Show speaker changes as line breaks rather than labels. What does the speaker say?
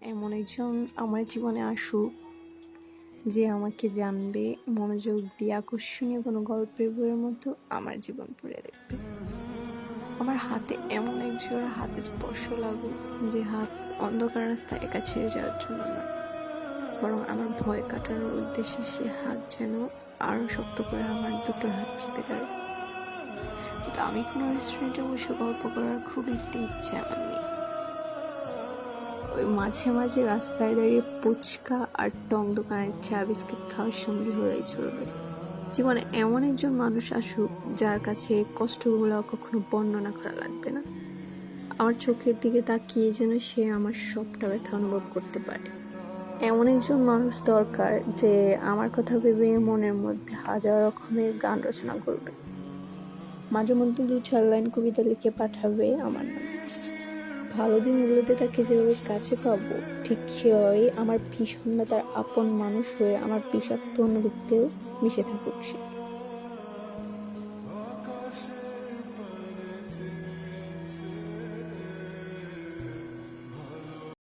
এমন একজন আমার জীবনে আসুক যে আমাকে জানবে, মনোযোগ দিয়ে আকর্ষণীয় কোনো গল্পের বইয়ের মতো আমার জীবন পড়ে দেখবে। আমার হাতে এমন এক জোড়া হাতে স্পর্শ লাগুক, যে হাত অন্ধকার রাস্তা একা ছেড়ে যাওয়ার জন্য না, বরং আমার ভয় কাটানোর উদ্দেশ্যে সে হাত যেন আরো শক্ত করে আমার দুটো হাত চেপে ধরে। কিন্তু আমি কোনো রেস্টুরেন্টে বসে গল্প করার খুব একটা ইচ্ছে আমার নেই। ওই মাঝে মাঝে রাস্তায় দাঁড়িয়ে ফুচকা আর টং দোকানের চা বিস্কিট খাওয়ার সঙ্গী হলেই চলবে। জীবনে এমন একজন মানুষ আসুক যার কাছে কষ্টগুলো কখনো বর্ণনা করা লাগবে না। আমার চোখের দিকে তাকিয়ে যেন সে আমার সবটা ব্যথা অনুভব করতে পারে। এমন একজন মানুষ দরকার যে আমার কথা ভেবে মনের মধ্যে হাজার রকমের গান রচনা করবে, মাঝে মধ্যে 2-4 লাইন কবিতা লিখে পাঠাবে আমার নামে। ভালো দিনগুলোতে তাকে যেভাবে কাছে পাবো, ঠিক সেভাবেই আমার ভীষণ বা তার আপন মানুষ হয়ে আমার বিষাক্ত অনুভূতিতেও মিশে থাকুক সে।